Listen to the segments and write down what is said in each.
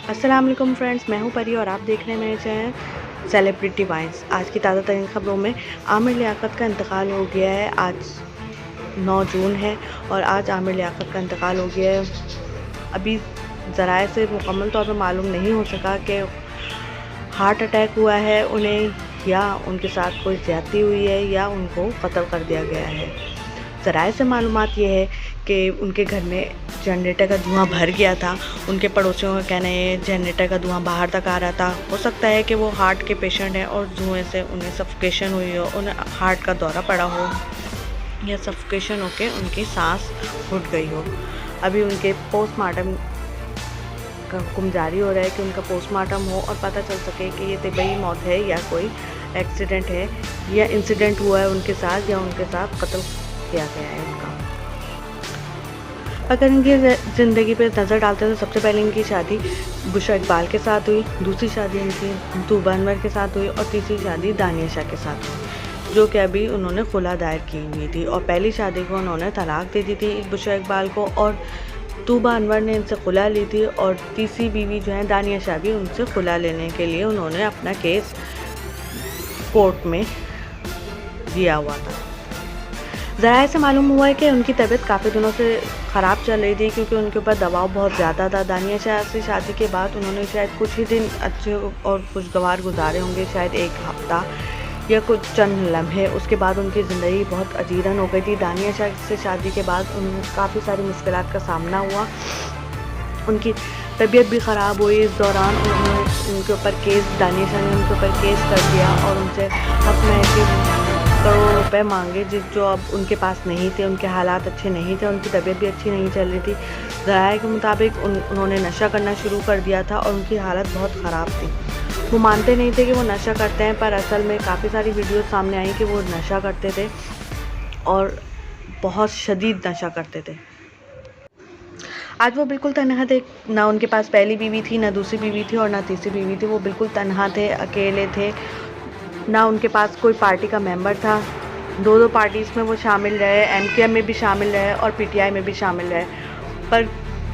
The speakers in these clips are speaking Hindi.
अस्सलाम वालेकुम फ्रेंड्स, मैं हूं परी और आप देख रहे हैं मेरे चैनल सेलिब्रिटी वाइन्स। आज की ताज़ा तरीन खबरों में आमिर लियाकत का इंतकाल हो गया है। आज 9 जून है और आज आमिर लियाकत का इंतकाल हो गया है। अभी ज़राए से मुकम्मल तौर पर मालूम नहीं हो सका कि हार्ट अटैक हुआ है उन्हें या उनके साथ कोई ज़्यादती हुई है या उनको कत्ल कर दिया गया है। ज़राए से मालूमात ये है कि उनके घर में जनरेटर का धुआं भर गया था। उनके पड़ोसियों का कहना है जनरेटर का धुआं बाहर तक आ रहा था। हो सकता है कि वो हार्ट के पेशेंट हैं और धुएं से उन्हें सफोकेशन हुई हो, उन्हें हार्ट का दौरा पड़ा हो या सफोकेशन होकर उनकी सांस घुट गई हो। अभी उनके पोस्टमार्टम का हुक्म जारी हो रहा है कि उनका पोस्टमार्टम हो और पता चल सके कि ये तिबई मौत है या कोई एक्सीडेंट है या इंसिडेंट हुआ है उनके साथ या उनके साथ कत्ल किया गया है उनका। अगर इनकी ज़िंदगी पे नज़र डालते हैं तो सबसे पहले इनकी शादी बुशरा इकबाल के साथ हुई, दूसरी शादी इनकी तूबा अनवर के साथ हुई और तीसरी शादी दानिया शाह के साथ हुई, जो कि अभी उन्होंने खुला दायर की हुई थी। और पहली शादी को उन्होंने तलाक दे दी थी बुशरा इकबाल को और तूबा अनवर ने इनसे खुला ली थी। और तीसरी बीवी जो है दानिया शाह भी उनसे खुला लेने के लिए उन्होंने अपना केस कोर्ट में दिया हुआ था। ज़राए से मालूम हुआ है कि उनकी तबीयत काफ़ी दिनों से ख़राब चल रही थी क्योंकि उनके ऊपर दबाव बहुत ज़्यादा था। दानिया शाह से शादी के बाद उन्होंने शायद कुछ ही दिन अच्छे और खुशगवार गुजारे होंगे, शायद एक हफ़्ता या कुछ चंद लम्हे। उसके बाद उनकी ज़िंदगी बहुत अजीरन हो गई थी। दानिया शाह से शादी के बाद उन्हें काफ़ी सारी मुश्किलात का सामना हुआ। उनकी तबीयत भी ख़राब हुई। इस दौरान उन्होंने उनके ऊपर केस दानिया शाह ने उनके ऊपर केस कर दिया और उनसे अपने करोड़ रुपए मांगे जो अब उनके पास नहीं थे। उनके हालात अच्छे नहीं थे, उनकी तबीयत भी अच्छी नहीं चल रही थी। ज़राए के मुताबिक उन्होंने नशा करना शुरू कर दिया था और उनकी हालत बहुत ख़राब थी। वो मानते नहीं थे कि वो नशा करते हैं, पर असल में काफ़ी सारी वीडियोस सामने आई कि वो नशा करते थे और बहुत शदीद नशा करते थे। आज वो बिल्कुल तन्हा थे, ना उनके पास पहली बीवी थी, ना दूसरी बीवी थी और ना तीसरी बीवी थी। वो बिल्कुल तन्हा थे, अकेले थे, ना उनके पास कोई पार्टी का मेंबर था। दो पार्टीज़ में वो शामिल रहे, एमकेएम में भी शामिल रहे और पीटीआई में भी शामिल रहे, पर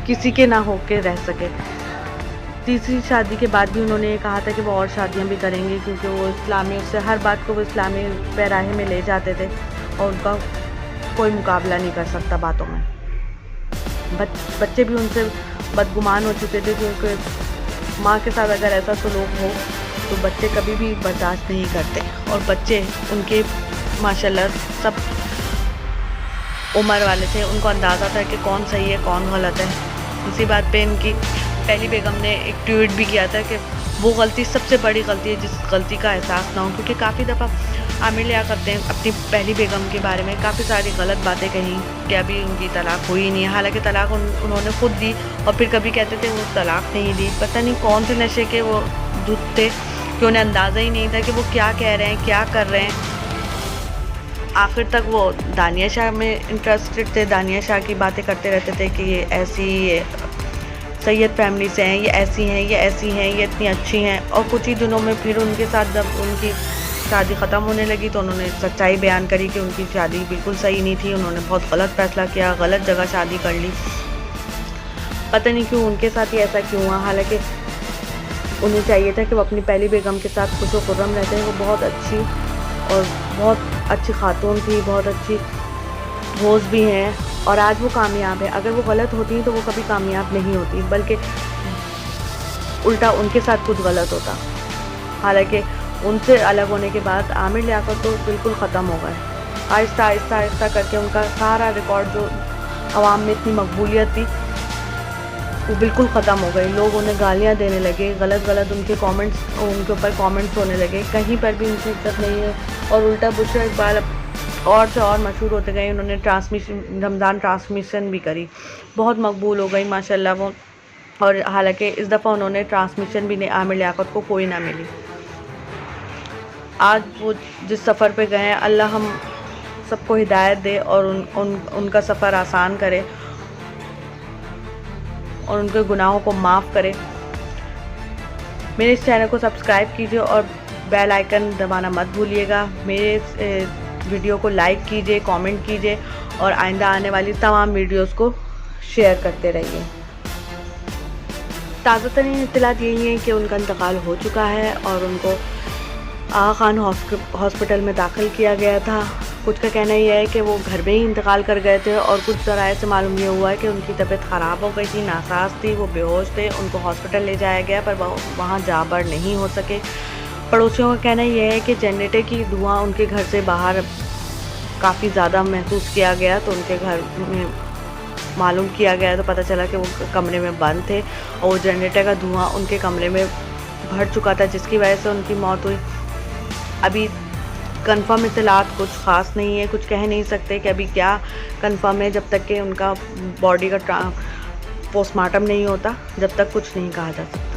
किसी के ना होके रह सके। तीसरी शादी के बाद भी उन्होंने कहा था कि वो और शादियां भी करेंगे क्योंकि वो इस्लामी, उससे हर बात को वो इस्लामी पैराहे में ले जाते थे और उनका कोई मुकाबला नहीं कर सकता बातों में। बच्चे भी उनसे बदगुमान हो चुके थे क्योंकि माँ के साथ अगर ऐसा सलूक हो तो बच्चे कभी भी बर्दाश्त नहीं करते। और बच्चे उनके माशाल्लाह सब उम्र वाले थे, उनको अंदाज़ा था कि कौन सही है कौन गलत है। इसी बात पे इनकी पहली बेगम ने एक ट्वीट भी किया था कि वो गलती सबसे बड़ी गलती है जिस गलती का एहसास ना हो, क्योंकि काफ़ी दफ़ा आमिर लियाकत ने अपनी पहली बेगम के बारे में काफ़ी सारी गलत बातें कही कि अभी उनकी तलाक हुई नहीं है। हालांकि तलाक उन्होंने खुद दी और फिर कभी कहते थे वो तलाक नहीं दी। पता नहीं कौन से नशे के वो दूध थे कि उन्हें अंदाज़ा ही नहीं था कि वो क्या कह रहे हैं, क्या कर रहे हैं। आखिर तक वो दानिया शाह में इंटरेस्टेड थे, दानिया शाह की बातें करते रहते थे कि ये ऐसी, ये सैयद फैमिली से हैं, ये ऐसी हैं, ये ऐसी हैं, ये इतनी अच्छी हैं। और कुछ ही दिनों में फिर उनके साथ जब उनकी शादी ख़त्म होने लगी तो उन्होंने सच्चाई बयान करी कि उनकी शादी बिल्कुल सही नहीं थी, उन्होंने बहुत गलत फैसला किया, गलत जगह शादी कर ली। पता नहीं क्यों उनके साथ ही ऐसा क्यों हुआ। हालांकि उन्हें चाहिए था कि वो अपनी पहली बेगम के साथ खुश व खुर्रम रहते हैं। वो बहुत अच्छी और बहुत अच्छी खातून थी, बहुत अच्छी होस्ट भी हैं और आज वो कामयाब है। अगर वो गलत होती तो वो कभी कामयाब नहीं होती, बल्कि उल्टा उनके साथ कुछ गलत होता। हालांकि उनसे अलग होने के बाद आमिर लियाकत तो बिल्कुल ख़त्म हो गए। आहिस्ता आहिस्ता आहिस्ता करके उनका सारा रिकॉर्ड जो आवाम में इतनी मकबूलियत थी वो बिल्कुल ख़त्म हो गई। लोग उन्हें गालियाँ देने लगे, गलत उनके कमेंट्स, उनके ऊपर कमेंट्स होने लगे। कहीं पर भी उनकी इज्जत नहीं है और उल्टा बुशरा इकबाल और से और मशहूर होते गए। उन्होंने रमज़ान ट्रांसमिशन भी करी, बहुत मकबूल हो गई माशाल्लाह वो। और हालांकि इस दफ़ा उन्होंने ट्रांसमिशन भी नहीं, आमिर लियाकत को कोई ना मिली। आज वो जिस सफ़र पे गए हैं, अल्लाह हम सबको हिदायत दे और उनका सफ़र आसान करे और उनके गुनाहों को माफ़ करे। मेरे इस चैनल को सब्सक्राइब कीजिए और बेल आइकन दबाना मत भूलिएगा। मेरे वीडियो को लाइक कीजिए, कमेंट कीजिए और आइंदा आने वाली तमाम वीडियोस को शेयर करते रहिए। ताज़ा तरीन इत्तलात यही है कि उनका इंतकाल हो चुका है और उनको आगा खान हॉस्पिटल में दाखिल किया गया था। कुछ का कहना यह है कि वो घर में ही इंतकाल कर गए थे और कुछ ज़राए से मालूम ये हुआ है कि उनकी तबीयत ख़राब हो गई थी, नासाज थी, वो बेहोश थे। उनको हॉस्पिटल ले जाया गया पर वहाँ जा बढ़ नहीं हो सके। पड़ोसियों का कहना यह है कि जनरेटर की धुआं उनके घर से बाहर काफ़ी ज़्यादा महसूस किया गया, तो उनके घर में मालूम किया गया तो पता चला कि वो कमरे में बंद थे और वो जनरेटर का धुआं उनके कमरे में भर चुका था, जिसकी वजह से उनकी मौत हुई। अभी कंफर्म इत्तलात कुछ ख़ास नहीं है, कुछ कह नहीं सकते कि अभी क्या कंफर्म है। जब तक कि उनका बॉडी का पोस्टमार्टम नहीं होता, जब तक कुछ नहीं कहा जा सकता।